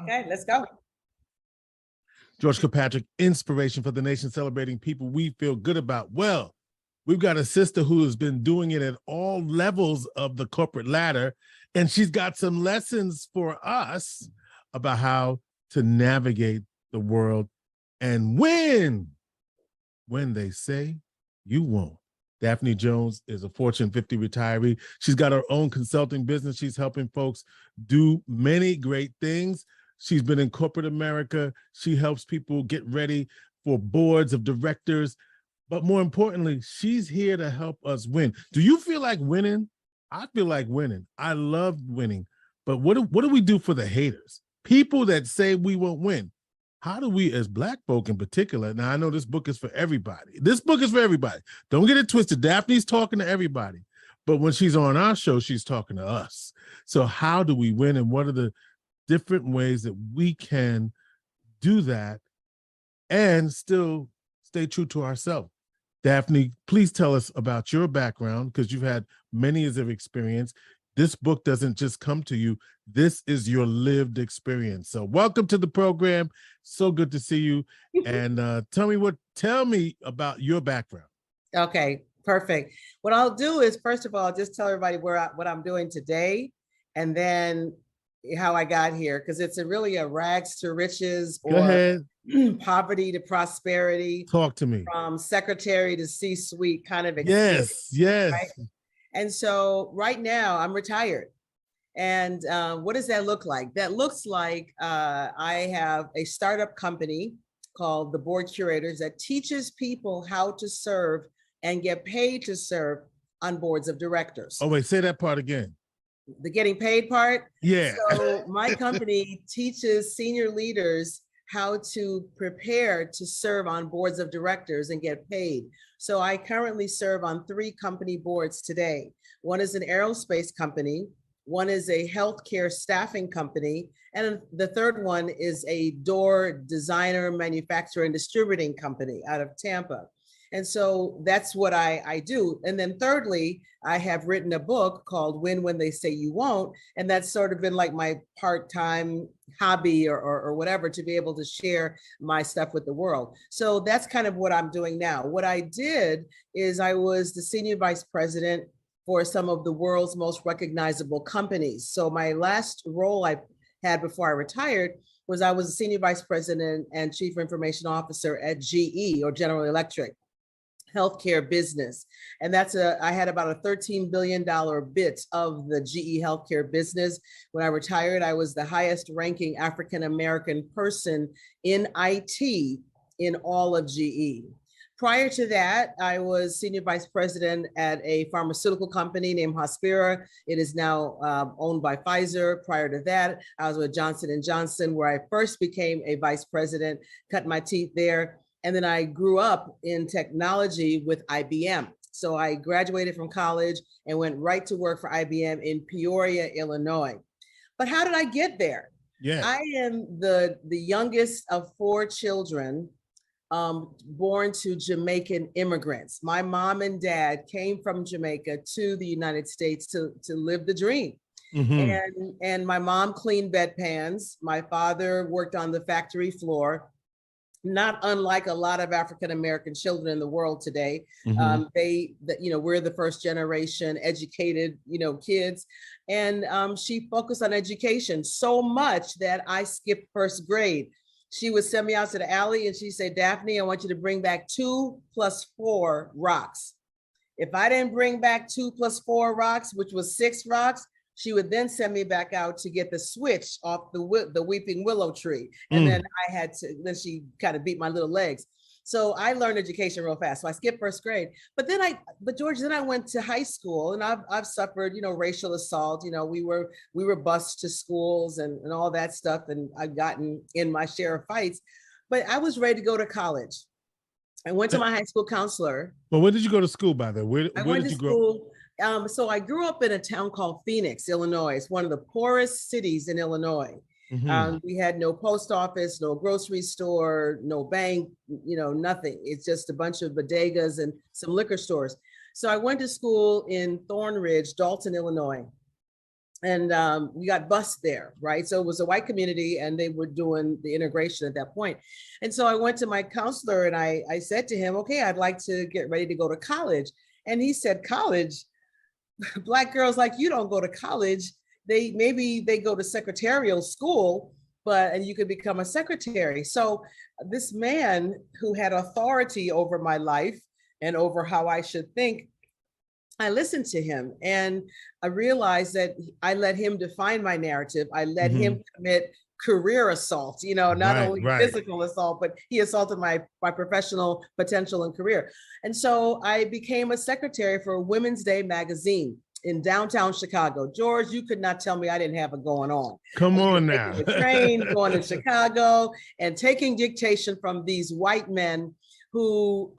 Okay, let's go. George Kilpatrick, inspiration for the nation, celebrating people we feel good about. Well, we've got a sister who has been doing it at all levels of the corporate ladder, and she's got some lessons for us about how to navigate the world and win when they say you won't. Daphne Jones is a Fortune 50 retiree. She's got her own consulting business. She's helping folks do many great things. She's been in corporate America. She helps people get ready for boards of directors. But more importantly, she's here to help us win. Do you feel like winning? I feel like winning. I love winning. But what do we do for the haters? People that say we won't win. How do we, as Black folk in particular, now I know this book is for everybody. This book is for everybody. Don't get it twisted. Daphne's talking to everybody. But when she's on our show, she's talking to us. So how do we win, and what are the different ways that we can do that and still stay true to ourselves? Daphne, please tell us about your background, because you've had many years of experience. This book doesn't just come to you. This is your lived experience. So welcome to the program. So good to see you. And tell me about your background. Okay, perfect. What I'll do is, first of all, just tell everybody what I'm doing today, and then how I got here, because it's really a rags to riches or poverty to prosperity. Talk to me. From secretary to C-suite kind of experience. Yes. Right? And so right now I'm retired. And what does that look like? That looks like I have a startup company called The Board Curators that teaches people how to serve and get paid to serve on boards of directors. Oh, wait, say that part again. The getting paid part? Yeah. So my company teaches senior leaders how to prepare to serve on boards of directors and get paid. So I currently serve on 3 company boards today. One is an aerospace company, one is a healthcare staffing company, and the third one is a door designer, manufacturer, and distributing company out of Tampa. And so that's what I do. And then thirdly, I have written a book called Win When They Say You Won't. And that's sort of been like my part-time hobby or whatever, to be able to share my stuff with the world. So that's kind of what I'm doing now. What I did is I was the senior vice president for some of the world's most recognizable companies. So my last role I had before I retired was I was a senior vice president and chief information officer at GE, or General Electric healthcare business. And I had about a $13 billion bit of the GE healthcare business. When I retired, I was the highest ranking African-American person in IT in all of GE. Prior to that, I was senior vice president at a pharmaceutical company named Hospira. It is now owned by Pfizer. Prior to that, I was with Johnson & Johnson, where I first became a vice president, cut my teeth there. And then I grew up in technology with IBM. So I graduated from college and went right to work for IBM in Peoria, Illinois. But how did I get there? Yeah. I am the youngest of 4 children born to Jamaican immigrants. My mom and dad came from Jamaica to the United States to live the dream. Mm-hmm. And my mom cleaned bedpans. My father worked on the factory floor. Not unlike a lot of African-American children in the world today. Mm-hmm. We're the first generation educated, kids. And she focused on education so much that I skipped first grade. She would send me out to the alley and she'd say, Daphne, I want you to bring back 2 + 4 rocks. If I didn't bring back 2 + 4 rocks, which was 6 rocks, she would then send me back out to get the switch off the weeping willow tree. And then then she kind of beat my little legs. So I learned education real fast. So I skipped first grade. But George, then I went to high school, and I've suffered, racial assault. We were bused to schools and all that stuff. And I've gotten in my share of fights, but I was ready to go to college. I went to my high school counselor. Well, where did you go to school, by the way? Where did you grow up? So I grew up in a town called Phoenix, Illinois. It's one of the poorest cities in Illinois. Mm-hmm. We had no post office, no grocery store, no bank, nothing. It's just a bunch of bodegas and some liquor stores. So I went to school in Thornridge, Dalton, Illinois. And we got bused there, right? So it was a white community and they were doing the integration at that point. And so I went to my counselor and I said to him, okay, I'd like to get ready to go to college. And he said, college? Black girls like you don't go to college. Maybe they go to secretarial school, and you could become a secretary. So this man who had authority over my life and over how I should think, I listened to him and I realized that I let him define my narrative. I let him commit career assault, not only physical assault, but he assaulted my professional potential and career. And so I became a secretary for Women's Day magazine in downtown Chicago. George, you could not tell me I didn't have it going on. Come on now. Taking the train, going to Chicago and taking dictation from these white men who,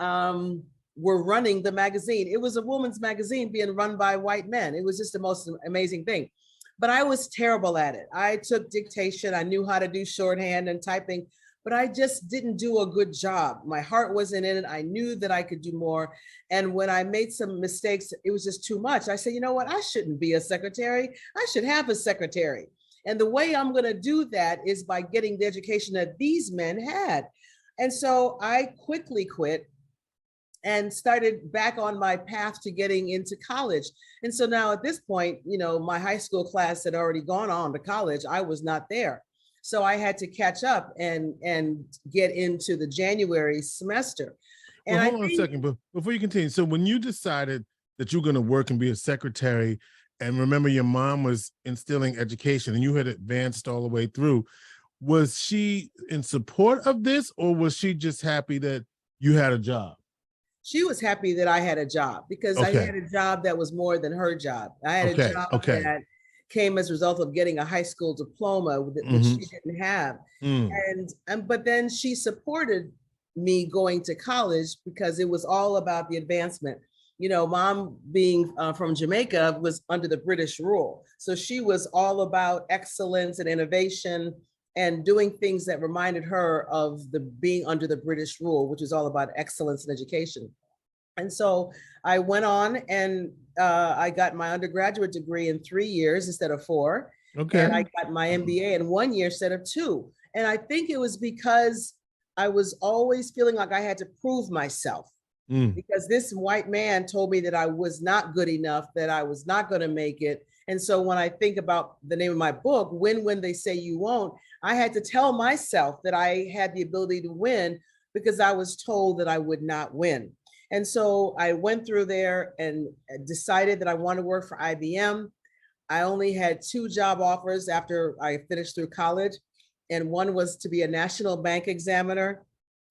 were running the magazine. It was a woman's magazine being run by white men. It was just the most amazing thing. But I was terrible at it. I took dictation. I knew how to do shorthand and typing, but I just didn't do a good job. My heart wasn't in it. I knew that I could do more. And when I made some mistakes, it was just too much. I said, you know what? I shouldn't be a secretary. I should have a secretary. And the way I'm going to do that is by getting the education that these men had. And so I quickly quit and started back on my path to getting into college. And so now at this point, my high school class had already gone on to college. I was not there. So I had to catch up and get into the January semester. And hold on a second, but before you continue. So when you decided that you're going to work and be a secretary, and remember your mom was instilling education and you had advanced all the way through, was she in support of this or was she just happy that you had a job? She was happy that I had a job because I had a job that was more than her job. I had a job that came as a result of getting a high school diploma that she didn't have. But then she supported me going to college because it was all about the advancement. Mom being from Jamaica was under the British rule. So she was all about excellence and innovation and doing things that reminded her of being under the British rule, which is all about excellence in education. And so I went on and I got my undergraduate degree in 3 years instead of 4. Okay. And I got my MBA in 1 year instead of 2. And I think it was because I was always feeling like I had to prove myself. Because this white man told me that I was not good enough, that I was not going to make it. And so when I think about the name of my book, Win When They Say You Won't, I had to tell myself that I had the ability to win because I was told that I would not win. And so I went through there and decided that I wanted to work for IBM. I only had 2 job offers after I finished through college. And one was to be a national bank examiner.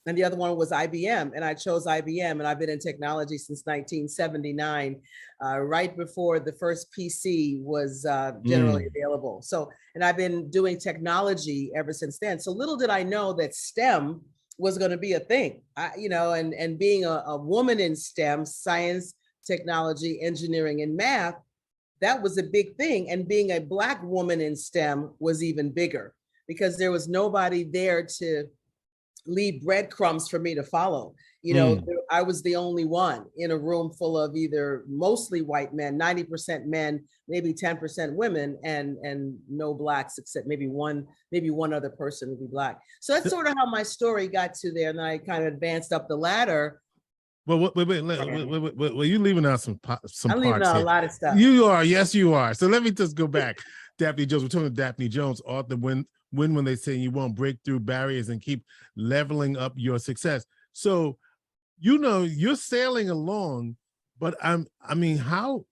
And the other one was IBM, and I chose IBM, and I've been in technology since 1979, right before the first PC was generally available. So, and I've been doing technology ever since then. So little did I know that STEM was going to be a thing, and being a woman in STEM, science, technology, engineering, and math, that was a big thing. And being a Black woman in STEM was even bigger because there was nobody there to leave breadcrumbs for me to follow. I was the only one in a room full of either mostly white men, 90% men, maybe 10% women, and no Blacks except maybe one other person would be Black. So that's sort of how my story got to there, and I kind of advanced up the ladder. Well, wait, you're leaving out some parts. I'm leaving out a lot of stuff. You are, yes, you are. So let me just go back. Daphne Jones, we're talking to Daphne Jones, author, Win When They Say You Won't, break through barriers and keep leveling up your success. So, you're sailing along, but how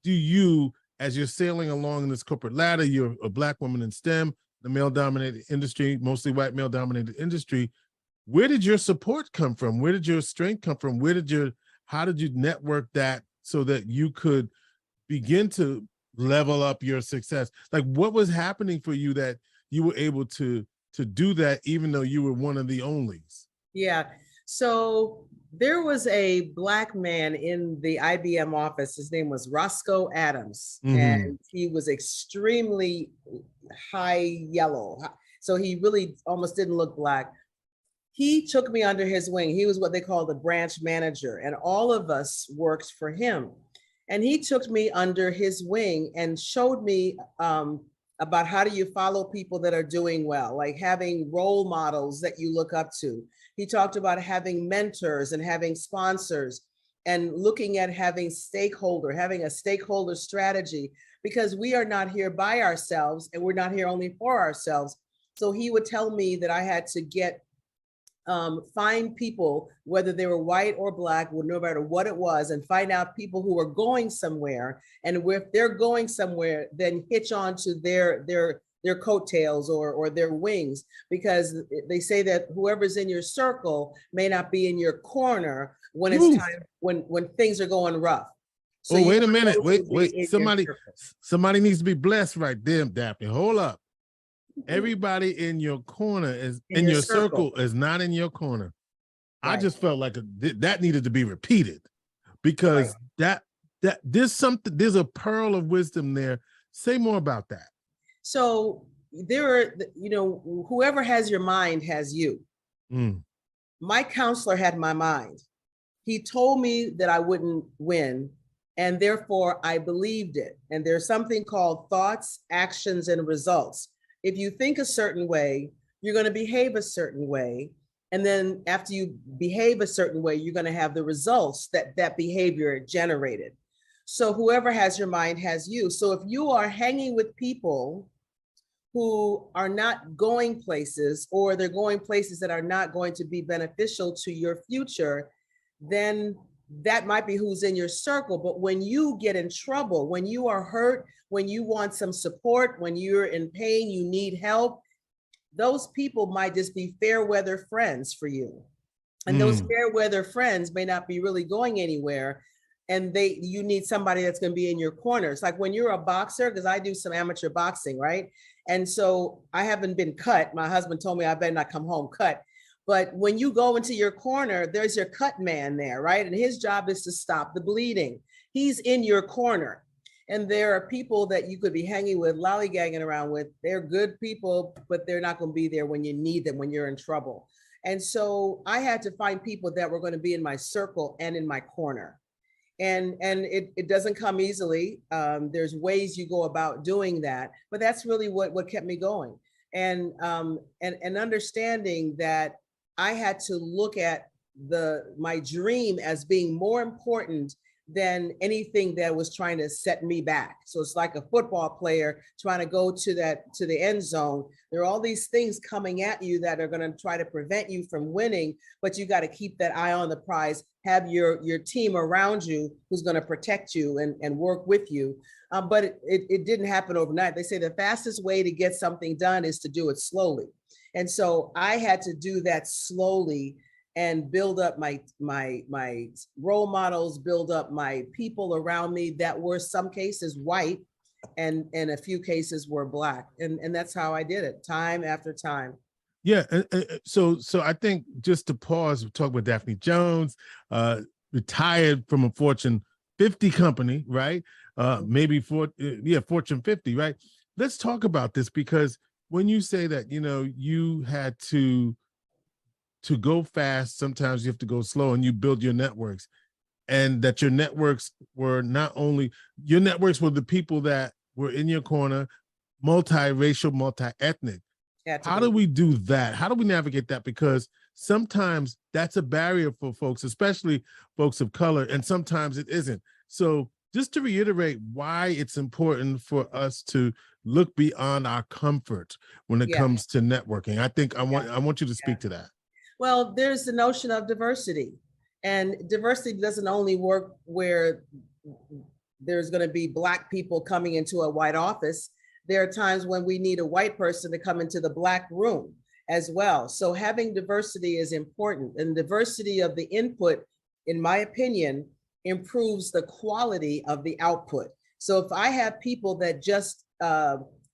do you, as you're sailing along in this corporate ladder, you're a Black woman in STEM, the male-dominated industry, mostly white male-dominated industry, where did your support come from? Where did your strength come from? How did you network that so that you could begin to level up your success? Like, what was happening for you that you were able to do that, even though you were one of the onlys? Yeah. So there was a Black man in the IBM office. His name was Roscoe Adams, and he was extremely high yellow. So he really almost didn't look Black. He took me under his wing. He was what they call the branch manager, and all of us worked for him. And he took me under his wing and showed me about how do you follow people that are doing well, like having role models that you look up to. He talked about having mentors and having sponsors and looking at having a stakeholder strategy, because we are not here by ourselves and we're not here only for ourselves. So he would tell me that I had to find people, whether they were white or black, no matter what it was, and find out people who are going somewhere. And if they're going somewhere, then hitch on to their coattails or their wings, because they say that whoever's in your circle may not be in your corner when it's time, when things are going rough. So wait a minute, wait. Somebody needs to be blessed right there, Daphne. Hold up. Everybody in your corner is in your circle is not in your corner. Right. I just felt like that needed to be repeated, because that there's a pearl of wisdom there. Say more about that. So there are, whoever has your mind has you. My counselor had my mind. He told me that I wouldn't win, and therefore I believed it. And there's something called thoughts, actions, and results. If you think a certain way, you're going to behave a certain way. And then after you behave a certain way, you're going to have the results that behavior generated. So whoever has your mind has you. So if you are hanging with people who are not going places, or they're going places that are not going to be beneficial to your future, then that might be who's in your circle. But when you get in trouble, when you are hurt, when you want some support, when you're in pain, you need help, those people might just be fair weather friends for you. And those fair weather friends may not be really going anywhere. And you need somebody that's going to be in your corner. It's like when you're a boxer, because I do some amateur boxing, right? And so I haven't been cut. My husband told me I better not come home cut. But when you go into your corner, there's your cut man there, right? And his job is to stop the bleeding. He's in your corner. And there are people that you could be hanging with, lollygagging around with. They're good people, but they're not going to be there when you need them, when you're in trouble. And so I had to find people that were going to be in my circle and in my corner. And it doesn't come easily. There's ways you go about doing that, but that's really what kept me going. And understanding that I had to look at my dream as being more important than anything that was trying to set me back. So it's like a football player trying to go to the end zone. There are all these things coming at you that are going to try to prevent you from winning, but you got to keep that eye on the prize, have your team around you who's going to protect you and work with you. But it didn't happen overnight. They say the fastest way to get something done is to do it slowly. And so I had to do that slowly and build up my role models, build up my people around me that were some cases white and a few cases were black. And that's how I did it, time after time. Yeah. So I think, just to pause, we talk about Daphne Jones, retired from a Fortune 50 company, right? Maybe Fortune 50, right? Let's talk about this, because when you say that, you had to go fast, sometimes you have to go slow, and you build your networks, and that your networks were the people that were in your corner, multiracial, multi-ethnic. How do we do that? How do we navigate that? Because sometimes that's a barrier for folks, especially folks of color, and sometimes it isn't. So just to reiterate why it's important for us to look beyond our comfort when it comes to networking. I think I want you to speak to that. Well, there's the notion of diversity, and diversity doesn't only work where there's going to be Black people coming into a white office. There are times when we need a white person to come into the Black room as well. So having diversity is important, and diversity of the input, in my opinion, improves the quality of the output. So if I have people that just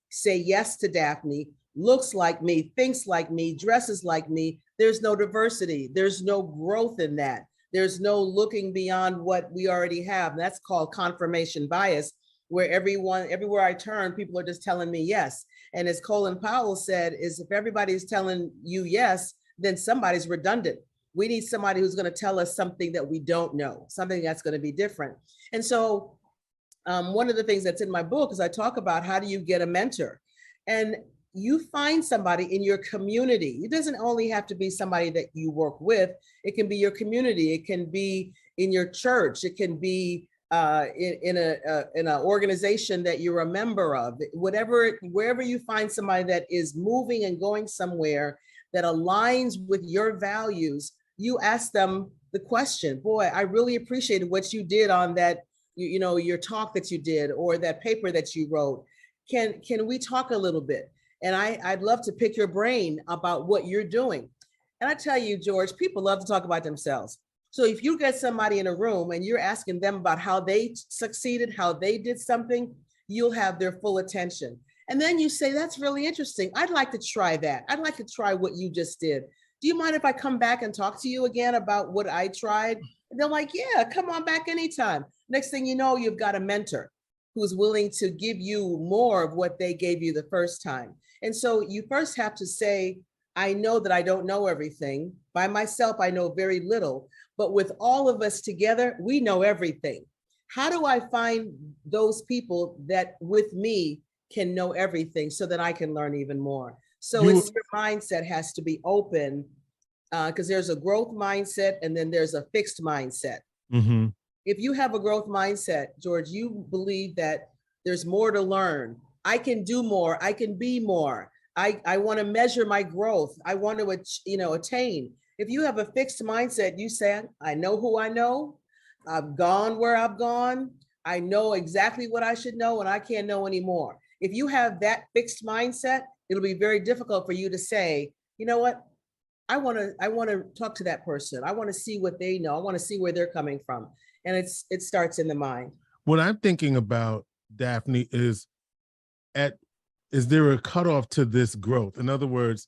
say yes to Daphne, looks like me, thinks like me, dresses like me, there's no diversity. There's no growth in that. There's no looking beyond what we already have. That's called confirmation bias, where everywhere I turn, people are just telling me yes. And as Colin Powell said, is if everybody's telling you yes, then somebody's redundant. We need somebody who's going to tell us something that we don't know, something that's going to be different. And so One of the things that's in my book is I talk about how do you get a mentor, and you find somebody in your community. It doesn't only have to be somebody that you work with. It can be your community. It can be in your church. It can be in an organization that you're a member of. Wherever you find somebody that is moving and going somewhere that aligns with your values, you ask them the question, boy, I really appreciated what you did on that, your talk that you did, or that paper that you wrote. Can we talk a little bit? And I'd love to pick your brain about what you're doing. And I tell you, George, people love to talk about themselves. So if you get somebody in a room and you're asking them about how they succeeded, how they did something, you'll have their full attention. And then you say, that's really interesting. I'd like to try that. I'd like to try what you just did. Do you mind if I come back and talk to you again about what I tried? And they're like, yeah, come on back anytime. Next thing you know, you've got a mentor who's willing to give you more of what they gave you the first time. And so you first have to say, I know that I don't know everything. By myself, I know very little, but with all of us together, we know everything. How do I find those people that with me can know everything so that I can learn even more? So your mindset has to be open, because there's a growth mindset and then there's a fixed mindset. Mm-hmm. If you have a growth mindset, George, you believe that there's more to learn. I can do more. I can be more. I want to measure my growth. I want to, attain. If you have a fixed mindset, you say, I know who I know. I've gone where I've gone. I know exactly what I should know, and I can't know anymore. If you have that fixed mindset, it'll be very difficult for you to say, you know what? I want to talk to that person. I want to see what they know. I want to see where they're coming from. And it starts in the mind. What I'm thinking about, Daphne, is there a cutoff to this growth? In other words,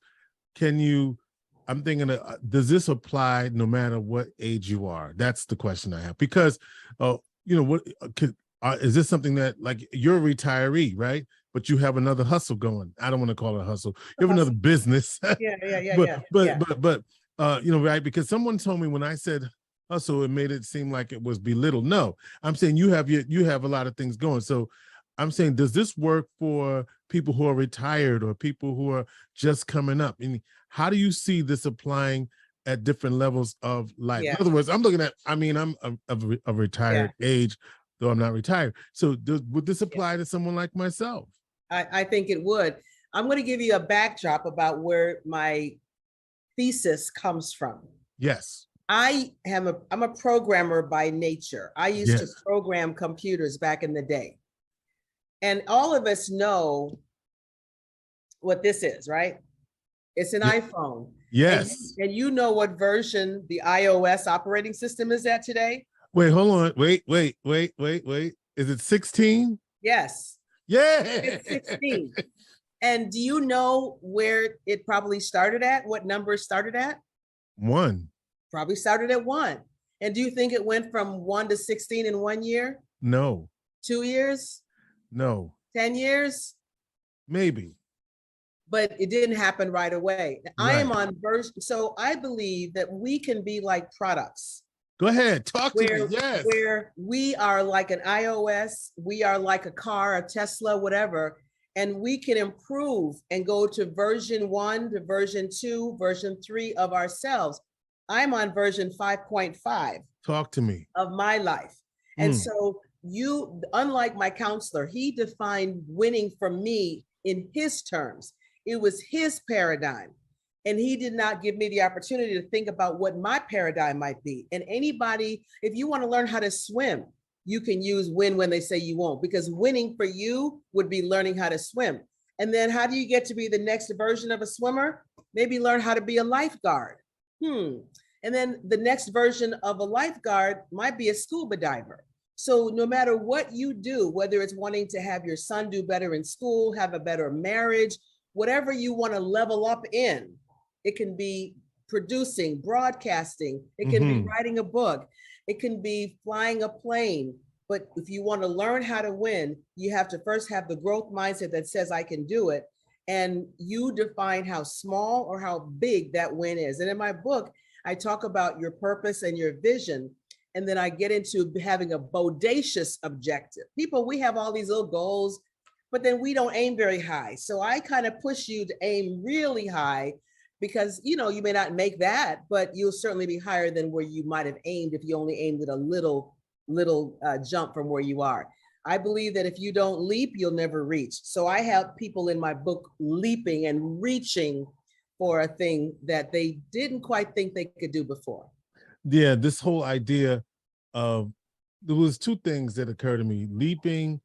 I'm thinking, does this apply no matter what age you are? That's the question I have. Because, is this something that, like, you're a retiree, right? But you have another hustle going. I don't want to call it a hustle. You have another business. Yeah. But right? Because someone told me when I said hustle, it made it seem like it was belittled. No, I'm saying you have a lot of things going. So I'm saying, does this work for people who are retired or people who are just coming up? And how do you see this applying at different levels of life? Yeah. In other words, I'm a retired age, though I'm not retired. So would this apply to someone like myself? I think it would. I'm going to give you a backdrop about where my thesis comes from. Yes. I'm a programmer by nature. I used to program computers back in the day. And all of us know what this is, right? It's an iPhone. Yes. And you know what version the iOS operating system is at today? Wait, hold on. Wait. Is it 16? Yes. Yeah. It's 16. And do you know where it probably started at? What number it started at? 1. Probably started at 1. And do you think it went from 1 to 16 in 1 year? No. 2 years? No. 10 years? Maybe. But it didn't happen right away. Right. I am on version. So I believe that we can be like products. Go ahead. Talk to me. Yes. Where we are like an iOS, we are like a car, a Tesla, whatever, and we can improve and go to version 1 to version 2, version 3 of ourselves. I'm on version 5.5. Talk to me. Of my life. And so unlike my counselor, he defined winning for me in his terms. It was his paradigm. And he did not give me the opportunity to think about what my paradigm might be. And anybody, if you want to learn how to swim, you can use win when they say you won't, because winning for you would be learning how to swim. And then how do you get to be the next version of a swimmer? Maybe learn how to be a lifeguard. And then the next version of a lifeguard might be a scuba diver. So no matter what you do, whether it's wanting to have your son do better in school, have a better marriage, whatever you want to level up in, it can be producing, broadcasting, it can be writing a book, it can be flying a plane. But if you want to learn how to win, you have to first have the growth mindset that says, I can do it. And you define how small or how big that win is. And in my book, I talk about your purpose and your vision. And then I get into having a bodacious objective. People, we have all these little goals, but then we don't aim very high. So I kind of push you to aim really high because, you know, you may not make that, but you'll certainly be higher than where you might have aimed if you only aimed at a little jump from where you are. I believe that if you don't leap, you'll never reach. So I have people in my book leaping and reaching for a thing that they didn't quite think they could do before. Yeah, this whole idea of, there was two things that occurred to me: leaping,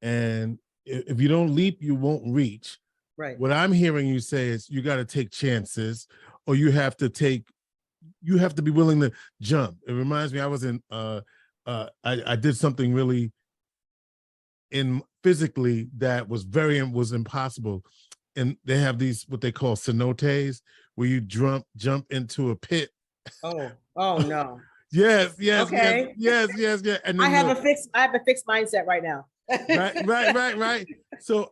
and if you don't leap, you won't reach. Right. What I'm hearing you say is you got to take chances, or you have to be willing to jump. It reminds me, I was in, I did something really physically that was impossible. And they have these, what they call cenotes, where you jump into a pit. Oh no. Yes. Okay. Yes. And then I have a fixed mindset right now. Right. So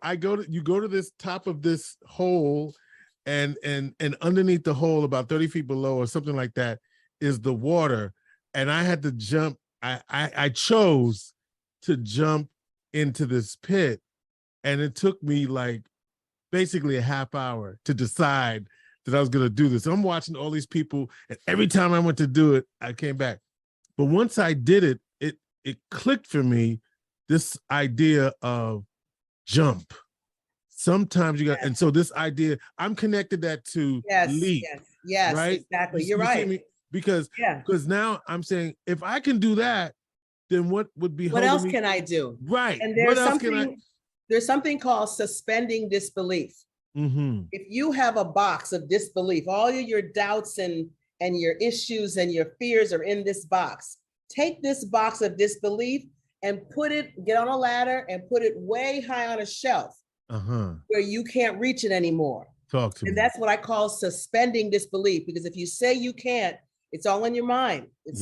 you go to this top of this hole, and underneath the hole, about 30 feet below or something like that, is the water. And I had to jump. I chose to jump into this pit, and it took me like basically a half hour to decide that I was going to do this. I'm watching all these people, and every time I went to do it, I came back. But once I did it, it clicked for me, this idea of jump. Sometimes you got, and so this idea, I'm connected that to leap. Yes, right? Exactly. You're right. Because now I'm saying, if I can do that, then what would be what else can I do? Right. And there's something called suspending disbelief. Mm-hmm. If you have a box of disbelief, all of your doubts and your issues and your fears are in this box. Take this box of disbelief and get on a ladder and put it way high on a shelf where you can't reach it anymore. Talk to me. And that's what I call suspending disbelief, because if you say you can't, it's all in your mind. It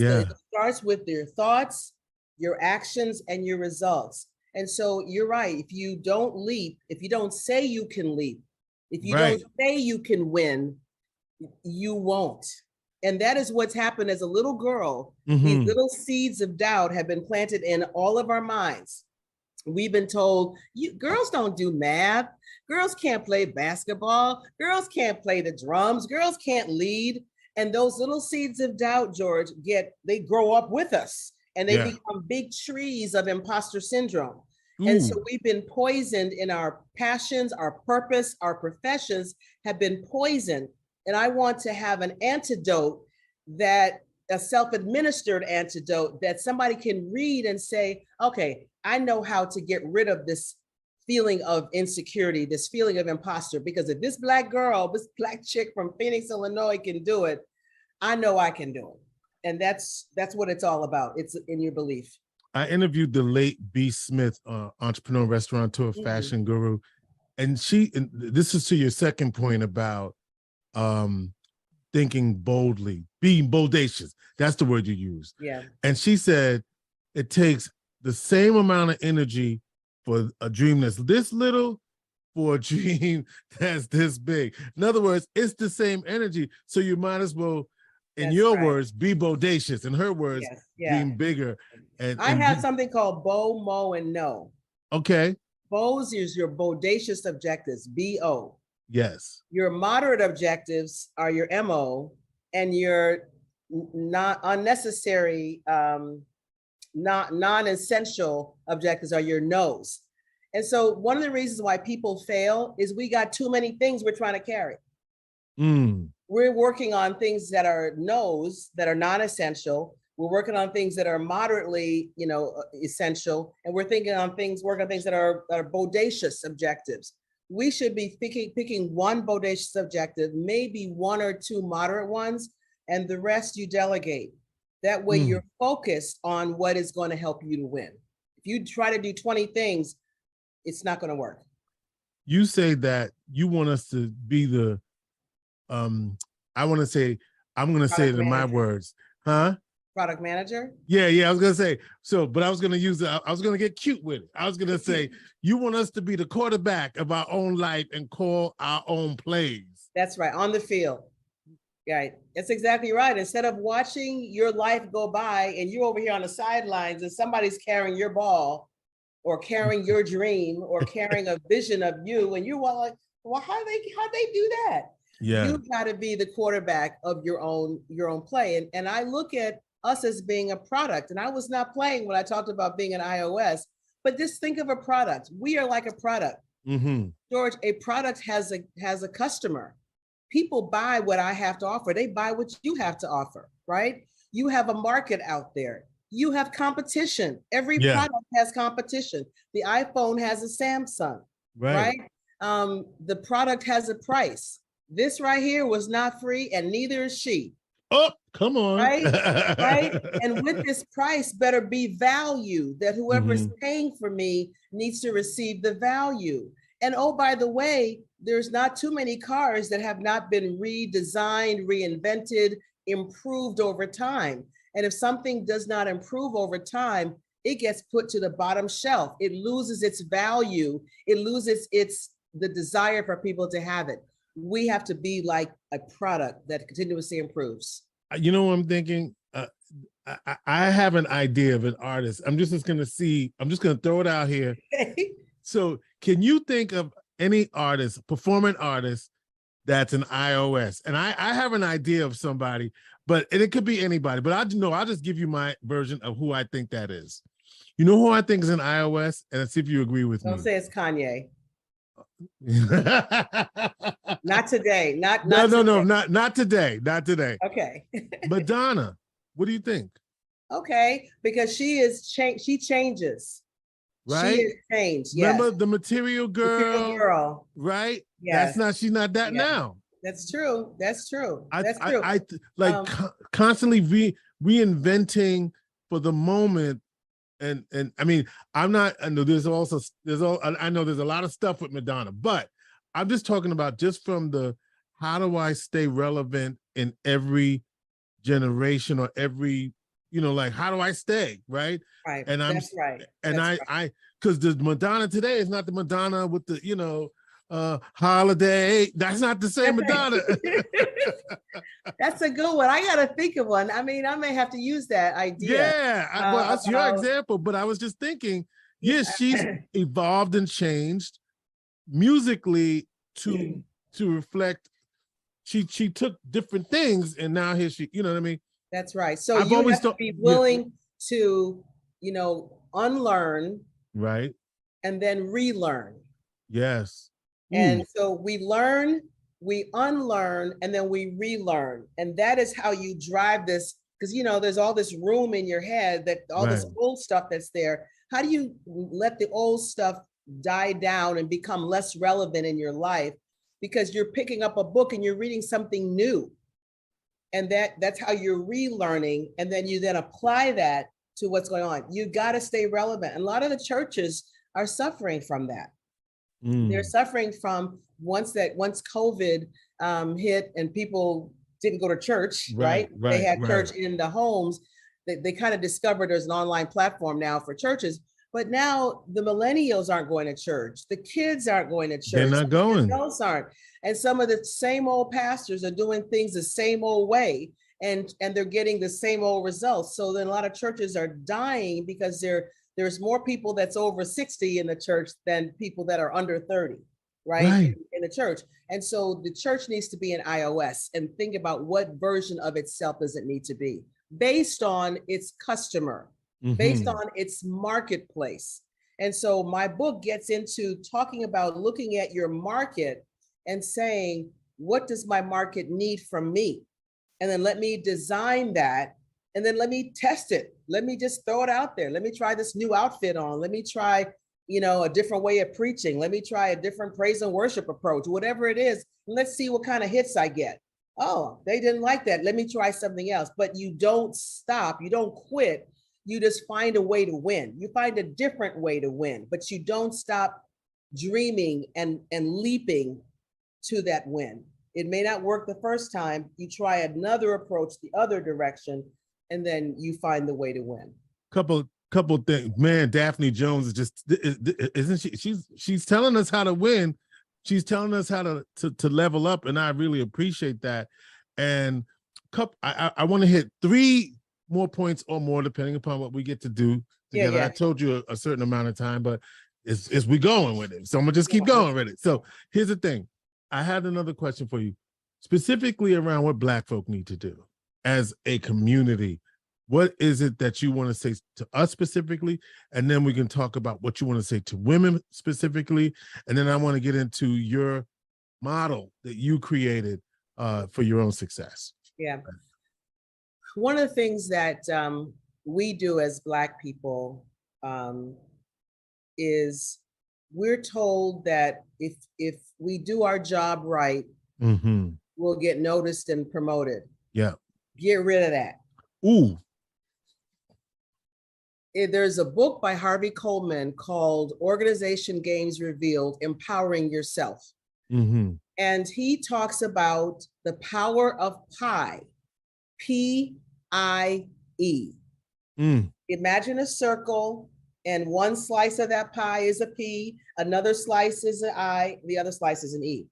starts with your thoughts, your actions, and your results. And so you're right. If you don't leap, if you don't say you can leap, if you don't say you can win, you won't. And that is what's happened as a little girl. Mm-hmm. These little seeds of doubt have been planted in all of our minds. We've been told, girls don't do math. Girls can't play basketball. Girls can't play the drums. Girls can't lead. And those little seeds of doubt, George, they grow up with us, and they become big trees of imposter syndrome. Ooh. And so we've been poisoned in our passions, our purpose, our professions have been poisoned. And I want to have an antidote, a self-administered antidote that somebody can read and say, okay, I know how to get rid of this feeling of insecurity, this feeling of imposter, because if this Black girl, this Black chick from Phoenix, Illinois can do it, I know I can do it. And that's what it's all about. It's in your belief. I interviewed the late B. Smith, entrepreneur, restaurateur, fashion guru. And this is to your second point about thinking boldly, being bodacious. That's the word you use. Yeah. And she said it takes the same amount of energy for a dream that's this little for a dream that's this big. In other words, it's the same energy. So you might as well, in your words, be bodacious. In her words, dream bigger. And I have something called Bo, Mo, and No. Okay. Bo's is your bodacious objectives, B-O. Yes. Your moderate objectives are your MO, and your not unnecessary, non-essential objectives are your no's. And so one of the reasons why people fail is we got too many things we're trying to carry. We're working on things that are no's, that are non-essential. We're working on things that are moderately, essential, and we're working on things that are bodacious objectives. We should be picking one bodacious objective, maybe one or two moderate ones, and the rest you delegate. That way you're focused on what is going to help you to win. If you try to do 20 things, it's not going to work. You say that you want us to be the, I'm going to say it in my words, huh? Product manager? Yeah, I was going to say, but I was going to get cute with it. I was going to say, you want us to be the quarterback of our own life and call our own plays. That's right, on the field. Right. That's exactly right. Instead of watching your life go by and you're over here on the sidelines and somebody's carrying your ball or carrying your dream or carrying a vision of you, and you're like, well, how they do that? Yeah. You've got to be the quarterback of your own play. And I look at us as being a product. And I was not playing when I talked about being an iOS, but just think of a product. We are like a product. Mm-hmm. George, a product has a customer. People buy what I have to offer. They buy what you have to offer, right? You have a market out there. You have competition. Every product has competition. The iPhone has a Samsung, right? The product has a price. This right here was not free, and neither is she. Oh, come on. Right? And with this price better be value, that whoever's paying for me needs to receive the value. And oh, by the way, there's not too many cars that have not been redesigned, reinvented, improved over time. And if something does not improve over time, it gets put to the bottom shelf. It loses its value. It loses the desire for people to have it. We have to be like a product that continuously improves. You know what I'm thinking? I have an idea of an artist. I'm just going to throw it out here. So can you think of any artist, performing artist, that's an iOS? And I have an idea of somebody, and it could be anybody, but I'll just give you my version of who I think that is. You know who I think is an iOS? And see if you agree with me. Don't say it's Kanye. Not today. Not today. Not today. Okay. Madonna, what do you think? Okay, because she changes. Right? She is changed. Yes. Remember the Material Girl? Right? Yes. She's not that now. That's true. That's true. I constantly reinventing for the moment. And I mean, I know there's a lot of stuff with Madonna, but I'm just talking about just from the, how do I stay relevant in every generation or every, how do I stay, right? Right. And that's right. And because the Madonna today is not the Madonna with the, Holiday. That's not the same Madonna. That's a good one. I got to think of one. I mean, I may have to use that idea. Yeah, well, that's your example, but I was just thinking, yes, she's evolved and changed musically to reflect. She took different things, and now here she, you know what I mean? That's right. So you have to be willing to, unlearn, right, and then relearn. Yes. And so we learn, we unlearn, and then we relearn. And that is how you drive this, because, there's all this room in your head, that all this old stuff that's there. How do you let the old stuff die down and become less relevant in your life? Because you're picking up a book and you're reading something new. And that's how you're relearning. And then you then apply that to what's going on. You got to stay relevant. And a lot of the churches are suffering from that. They're suffering from once COVID hit and people didn't go to church, right? They had church in the homes. They kind of discovered there's an online platform now for churches, but now the millennials aren't going to church. The kids aren't going to church. They're not going. The adults aren't. And some of the same old pastors are doing things the same old way, and they're getting the same old results. So then a lot of churches are dying because there's more people that's over 60 in the church than people that are under 30, right? In the church. And so the church needs to be an iOS and think about what version of itself does it need to be based on its customer, based on its marketplace. And so my book gets into talking about looking at your market and saying, what does my market need from me? And then let me design that. And then let me test it. Let me just throw it out there. Let me try this new outfit on. Let me try, a different way of preaching. Let me try a different praise and worship approach, whatever it is. And let's see what kind of hits I get. Oh, they didn't like that. Let me try something else. But you don't stop. You don't quit. You just find a way to win. You find a different way to win, but you don't stop dreaming and leaping to that win. It may not work the first time. You try another approach, the other direction, and then you find the way to win. Couple things, man. Daphne Jones is just, isn't she? She's telling us how to win. She's telling us how to level up, and I really appreciate that. And I want to hit 3 more points or more, depending upon what we get to do together. Yeah. I told you a certain amount of time, but it's we going with it. So I'm gonna just keep going with it. So here's the thing. I had another question for you, specifically around what Black folk need to do as a community. What is it that you want to say to us specifically? And then we can talk about what you want to say to women specifically. And then I want to get into your model that you created for your own success. Yeah. One of the things that we do as Black people is we're told that if we do our job right, we'll get noticed and promoted. Yeah. Get rid of that. Ooh. There's a book by Harvey Coleman called Organization Games Revealed, Empowering Yourself. And he talks about the power of PIE, P-I-E. Imagine a circle, and one slice of that pie is a P, another slice is an I, the other slice is an E.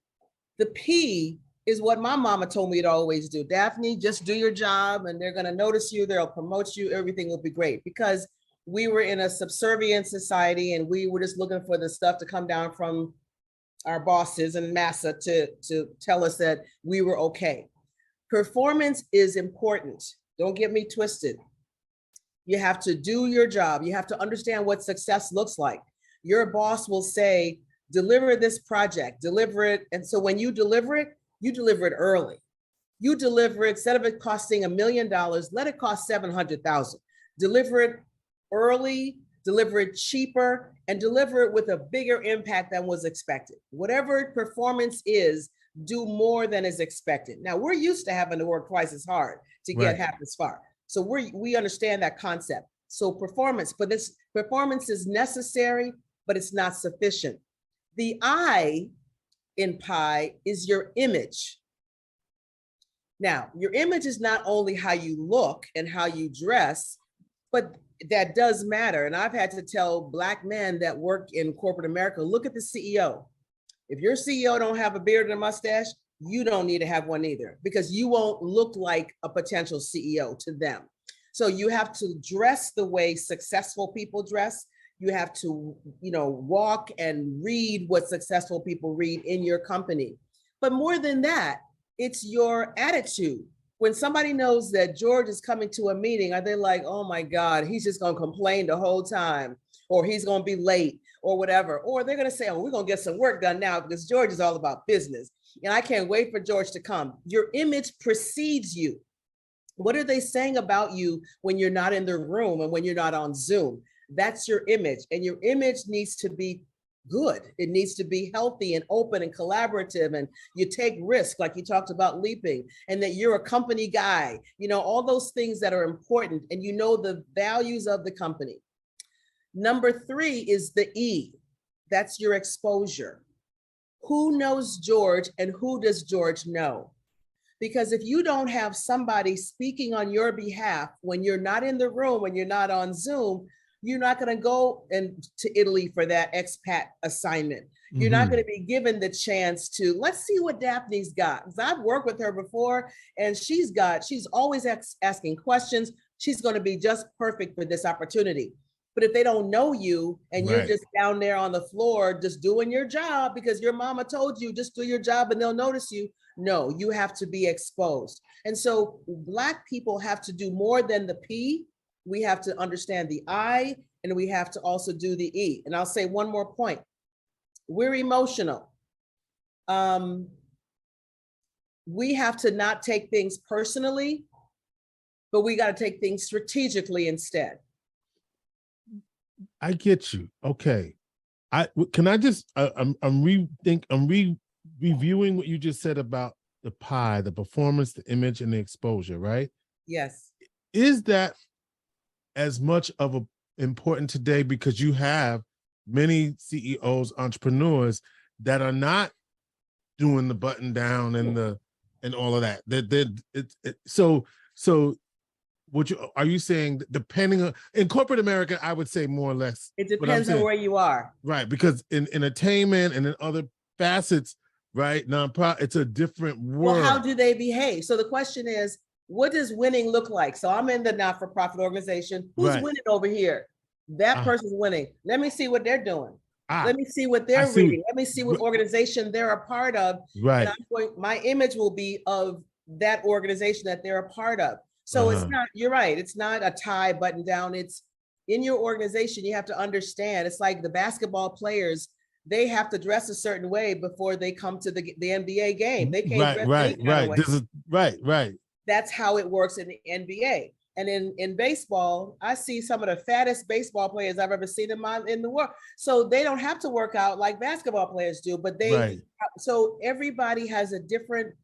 The P is what my mama told me to always do. Daphne, just do your job and they're gonna notice you, they'll promote you, everything will be great. Because we were in a subservient society and we were just looking for the stuff to come down from our bosses and massa to tell us that we were okay. Performance is important. Don't get me twisted. You have to do your job. You have to understand what success looks like. Your boss will say, deliver this project, deliver it. And so when you deliver it early. You deliver it, instead of it costing $1 million, let it cost $700,000. Deliver it early, deliver it cheaper, and deliver it with a bigger impact than was expected. Whatever performance is, do more than is expected. Now, we're used to having to work twice as hard to get half as far. So we understand that concept. So performance is necessary, but it's not sufficient. The I in PIE is your image. Now, your image is not only how you look and how you dress, but that does matter. And I've had to tell Black men that work in corporate America, look at the CEO. If your CEO don't have a beard and a mustache, you don't need to have one either, because you won't look like a potential CEO to them. So you have to dress the way successful people dress. You have to, walk and read what successful people read in your company. But more than that, it's your attitude. When somebody knows that George is coming to a meeting, are they like, oh my God, he's just gonna complain the whole time, or he's gonna be late, or whatever. Or they're gonna say, oh, we're gonna get some work done now because George is all about business. And I can't wait for George to come. Your image precedes you. What are they saying about you when you're not in the room and when you're not on Zoom? That's your image. And your image needs to be good. It needs to be healthy and open and collaborative. And you take risks, like you talked about leaping, and that you're a company guy, all those things that are important, and the values of the company. Number 3 is the E. That's your exposure. Who knows George and who does George know? Because if you don't have somebody speaking on your behalf when you're not in the room, when you're not on Zoom, you're not going to go to Italy for that expat assignment. You're not going to be given the chance to, let's see what Daphne's got. Because I've worked with her before, and she's always asking questions. She's going to be just perfect for this opportunity. But if they don't know you and you're just down there on the floor, just doing your job because your mama told you, just do your job and they'll notice you. No, you have to be exposed. And so Black people have to do more than the P. We have to understand the I, and we have to also do the E. And I'll say one more point. We're emotional. We have to not take things personally, but we got to take things strategically instead. I get you. Okay. I'm reviewing what you just said about the PIE, the performance, the image, and the exposure, right? Yes. Is that as much of a important today, because you have many CEOs, entrepreneurs that are not doing the button down and all of that. So are you saying, depending on, in corporate America, I would say more or less. It depends on where you are. Right, because in entertainment and in other facets right? Nonprofit, it's a different Well, world. how do they behave? So the question is, what does winning look like? So I'm in the not-for-profit organization. Who's Right. winning over here? That Ah, person's winning. Let me see what they're doing. Let me see what I they're see. reading. Let me see what organization they're a part of. Right. And I'm going, my image will be of that organization that they're a part of. So it's not, you're right. It's not a tie button down. It's in your organization. You have to understand. It's like the basketball players, they have to dress a certain way before they come to the NBA game. They can't dress any kind of way. This is right. That's how it works in the NBA. And in baseball, I see some of the fattest baseball players I've ever seen in the world. So they don't have to work out like basketball players do, but so everybody has a different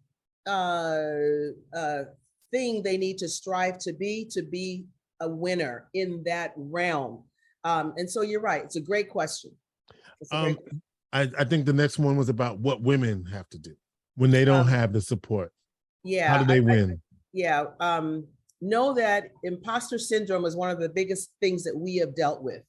thing they need to strive to be a winner in that realm. And so you're right. It's a great question. I think the next one was about what women have to do when they don't have the support. Yeah. How do they win? Know that imposter syndrome is one of the biggest things that we have dealt with.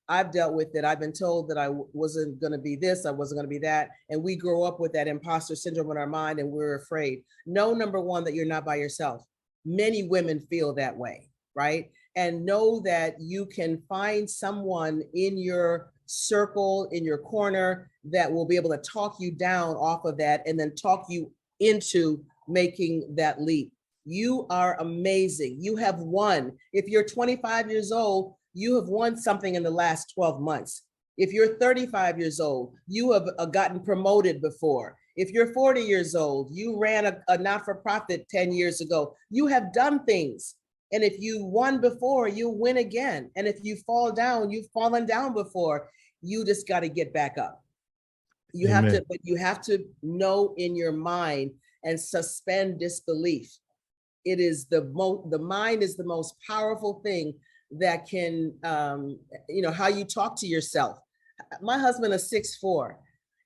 I've dealt with it. I've been told that I wasn't going to be this, I wasn't going to be that. And we grow up with that imposter syndrome in our mind and we're afraid. Know, number one, that you're not by yourself. Many women feel that way, right? And know that you can find someone in your circle, in your corner, that will be able to talk you down off of that and then talk you into making that leap. You are amazing. You have won. If you're 25 years old, you have won something in the last 12 months. If you're 35 years old, you have gotten promoted before. If you're 40 years old, you ran a not-for-profit 10 years ago. You have done things. And if you won before, you win again. And if you fall down, you've fallen down before. You just got to get back up. You have to, but you have to know in your mind and suspend disbelief. It is the mind is the most powerful thing that can, how you talk to yourself. My husband is 6'4",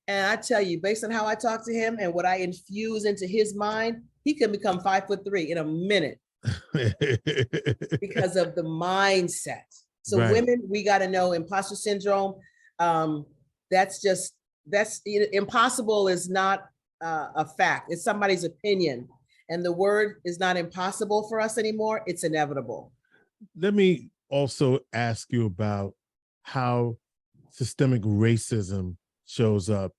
and I tell you, based on how I talk to him and what I infuse into his mind, he can become 5'3" in a minute because of the mindset. So women, we got to know imposter syndrome. That's impossible is not a fact. It's somebody's opinion. And the word is not impossible for us anymore. It's inevitable. Let me also ask you about how systemic racism shows up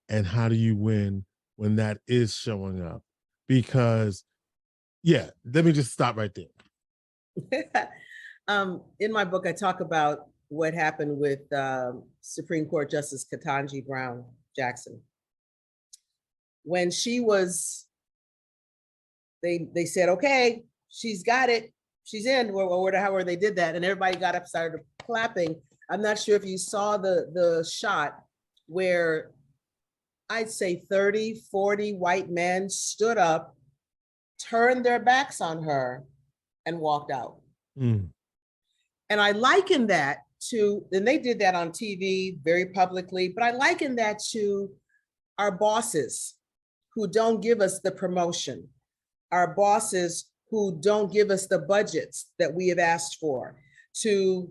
and how do you win when that is showing up? Because, let me just stop right there. In my book, I talk about what happened with Supreme Court Justice Ketanji Brown Jackson. When she was, they said, okay, she's got it. She's in, or however they did that. And everybody got up, started clapping. I'm not sure if you saw the shot where I'd say 30, 40 white men stood up, turned their backs on her and walked out. And I liken that to, and they did that on TV very publicly, but I liken that to our bosses who don't give us the promotion, our bosses who don't give us the budgets that we have asked for, to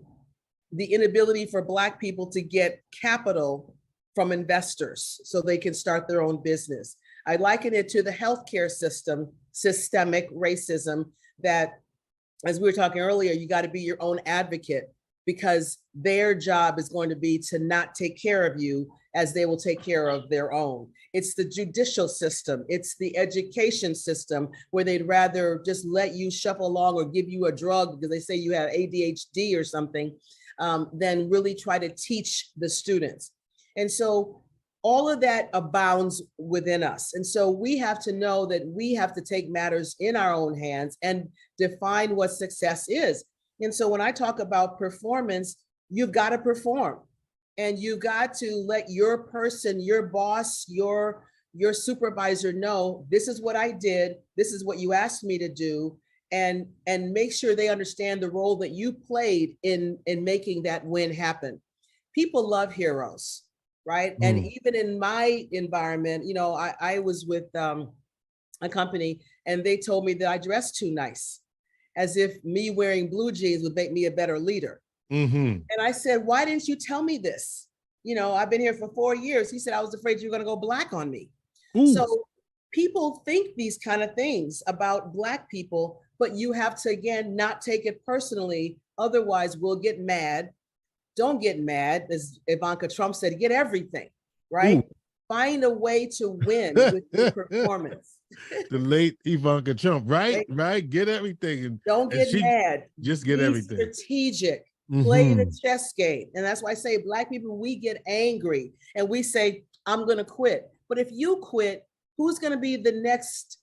the inability for Black people to get capital from investors so they can start their own business. I liken it to the healthcare system, systemic racism, that, as we were talking earlier, you got to be your own advocate because their job is going to be to not take care of you as they will take care of their own. It's the judicial system. It's the education system where they'd rather just let you shuffle along or give you a drug because they say you have ADHD or something, than really try to teach the students. And so all of that abounds within us. And so we have to know that we have to take matters in our own hands and define what success is. And so when I talk about performance, you've got to perform. And you got to let your person, your boss, your supervisor know, this is what I did, this is what you asked me to do, and make sure they understand the role that you played in making that win happen. People love heroes, right? And even in my environment, I was with a company and they told me that I dressed too nice, as if me wearing blue jeans would make me a better leader. And I said, why didn't you tell me this? I've been here for 4 years. He said, I was afraid you were going to go Black on me. Ooh. So people think these kind of things about Black people, but you have to, again, not take it personally. Otherwise, we'll get mad. Don't get mad. As Ivanka Trump said, get everything, right? Ooh. Find a way to win with your performance. The late Ivanka Trump, right? Right? Right? Get everything. Don't And get she mad. just get Be everything. strategic. Play the Mm-hmm. chess game. And that's why I say Black people, we get angry and we say, I'm going to quit. But if you quit, who's going to be the next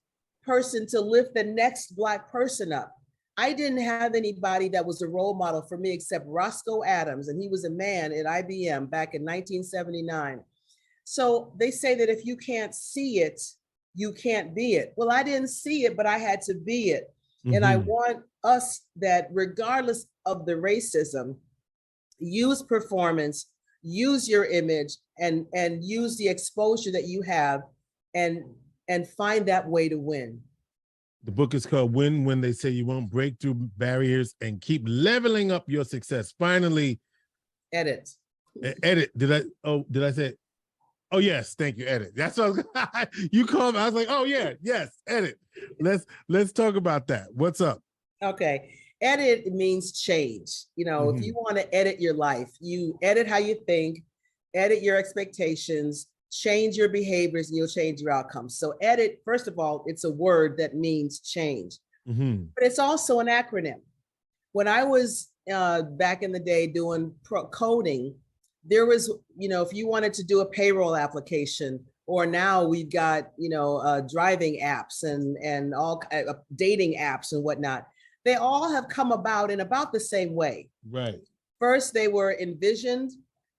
person to lift the next Black person up? I didn't have anybody that was a role model for me except Roscoe Adams, and he was a man at IBM back in 1979. So they say that if you can't see it, you can't be it. Well, I didn't see it, but I had to be it. Mm-hmm. And I want us that regardless of the racism, use performance, use your image, and use the exposure that you have, and find that way to win. The book is called Win When They Say You Won't, Break Through Barriers and Keep Leveling Up Your Success. Finally, edit. Did I say? Oh, yes. Thank you. Edit. That's what you called me. I was like, oh, yeah. Yes. Edit. Let's talk about that. What's up? Okay. Edit means change. You know, if you want to edit your life, you edit how you think, edit your expectations, change your behaviors, and you'll change your outcomes. So edit, first of all, it's a word that means change, but it's also an acronym. When I was back in the day doing coding, there was, if you wanted to do a payroll application, or now we've got, driving apps and all dating apps and whatnot. They all have come about in about the same way. Right. First, they were envisioned,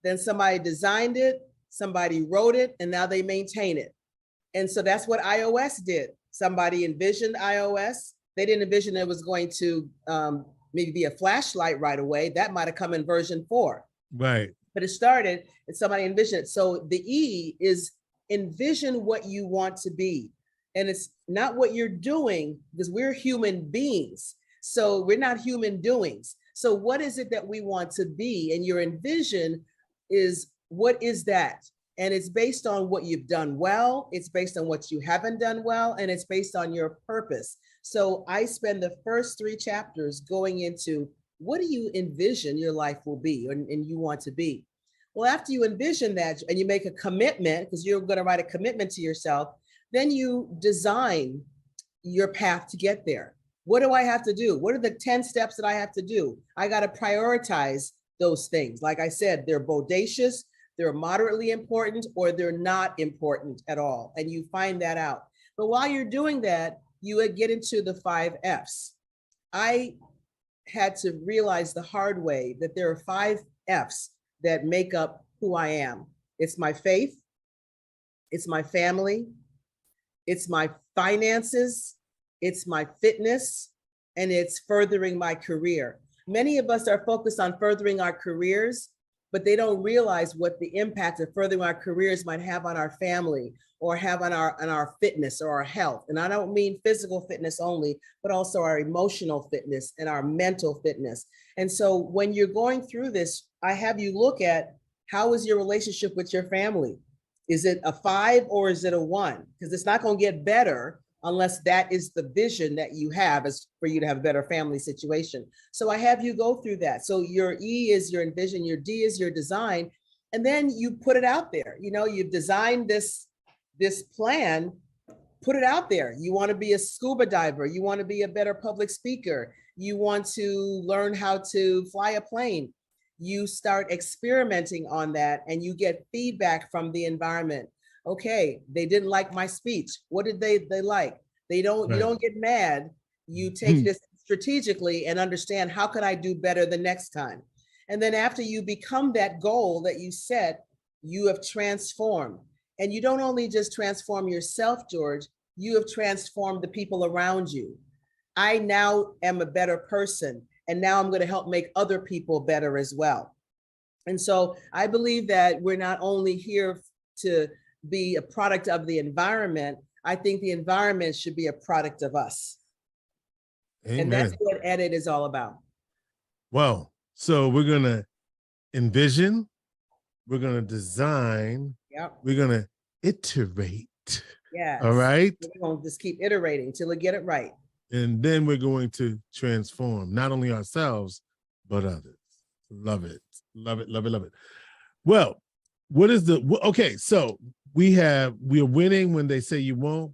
then somebody designed it, somebody wrote it, and now they maintain it. And so that's what iOS did. Somebody envisioned iOS. They didn't envision it was going to maybe be a flashlight right away. That might have come in version 4. Right. But it started and somebody envisioned it. So the E is envision what you want to be. And it's not what you're doing, because we're human beings. So we're not human doings. So what is it that we want to be? And your envision is, what is that? And it's based on what you've done well. It's based on what you haven't done well. And it's based on your purpose. So I spend the first 3 chapters going into, what do you envision your life will be and you want to be? Well, after you envision that and you make a commitment, because you're going to write a commitment to yourself, then you design your path to get there. What do I have to do? What are the 10 steps that I have to do? I got to prioritize those things. Like I said, they're bodacious, they're moderately important, or they're not important at all. And you find that out. But while you're doing that, you get into the 5 F's. I had to realize the hard way that there are 5 F's that make up who I am. It's my faith, it's my family, it's my finances, it's my fitness, and it's furthering my career. Many of us are focused on furthering our careers, but they don't realize what the impact of furthering our careers might have on our family, or have on our fitness or our health. And I don't mean physical fitness only, but also our emotional fitness and our mental fitness. And so when you're going through this, I have you look at, how is your relationship with your family? Is it a 5 or is it a 1? Because it's not going to get better unless that is the vision that you have, is for you to have a better family situation. So I have you go through that. So your E is your envision, your D is your design, and then you put it out there. You've designed this plan, put it out there. You want to be a scuba diver, you want to be a better public speaker, you want to learn how to fly a plane. You start experimenting on that and you get feedback from the environment. Okay, they didn't like my speech. What did they like? They don't, right. You don't get mad. You take this strategically and understand, how can I do better the next time? And then after you become that goal that you set, you have transformed. And you don't only just transform yourself, George, you have transformed the people around you. I now am a better person, and now I'm going to help make other people better as well. And so I believe that we're not only here to be a product of the environment, I think the environment should be a product of us. Amen. And that's what Edit is all about. Well, so we're going to envision, we're going to design, yep. We're going to iterate, Yes. All right. We're going to just keep iterating till we get it right. And then we're going to transform not only ourselves, but others. Love it. Love it. Love it. Love it. Well, what is okay, so we are winning when they say you won't.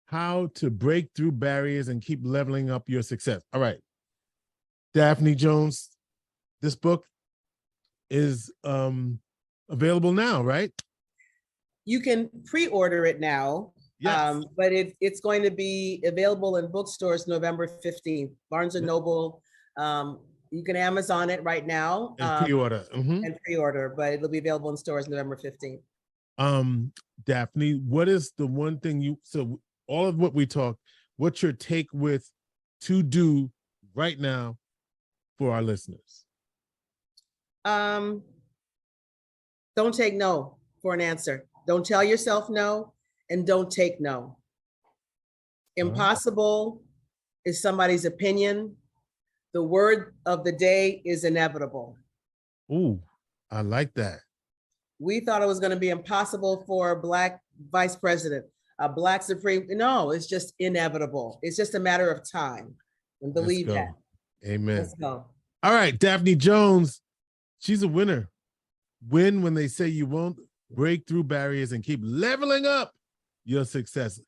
How to break through barriers and keep leveling up your success. All right. Daphne Jones, this book is available now, right? You can pre-order it now. Yes. But it's going to be available in bookstores November 15th. Barnes & Noble. You can Amazon it right now. And pre-order. And pre-order, but it'll be available in stores November 15th. Daphne, what is the one thing so all of what we talked, what's your take to do right now for our listeners? Don't take no for an answer. Don't tell yourself no, and don't take no. Impossible is somebody's opinion. The word of the day is inevitable. Ooh, I like that. We thought it was going to be impossible for a Black vice president, a Black supreme. No, it's just inevitable. It's just a matter of time. And believe that. Amen. Let's go. All right, Daphne Jones, she's a winner. Win when they say you won't. Break through barriers and keep leveling up your success.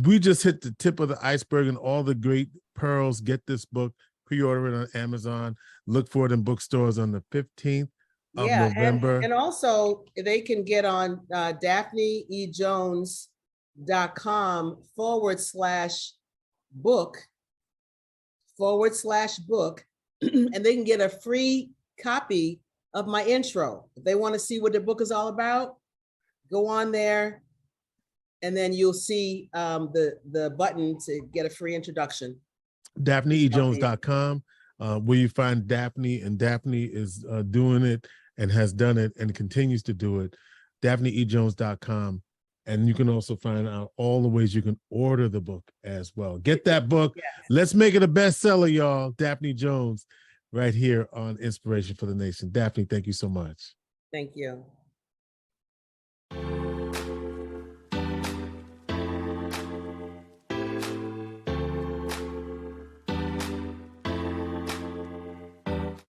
We just hit the tip of the iceberg and all the great pearls. Get this book, pre-order it on Amazon. Look for it in bookstores on the 15th of November. And also they can get on DaphneEJones.com/book and they can get a free copy of my intro. If they want to see what the book is all about, go on there and then you'll see the button to get a free introduction. DaphneEJones.com, where you find Daphne, and Daphne is doing it and has done it and continues to do it. DaphneEJones.com. And you can also find out all the ways you can order the book as well. Get that book. Yes. Let's make it a bestseller, y'all. Daphne Jones, right here on Inspiration for the Nation. Daphne, thank you so much. Thank you.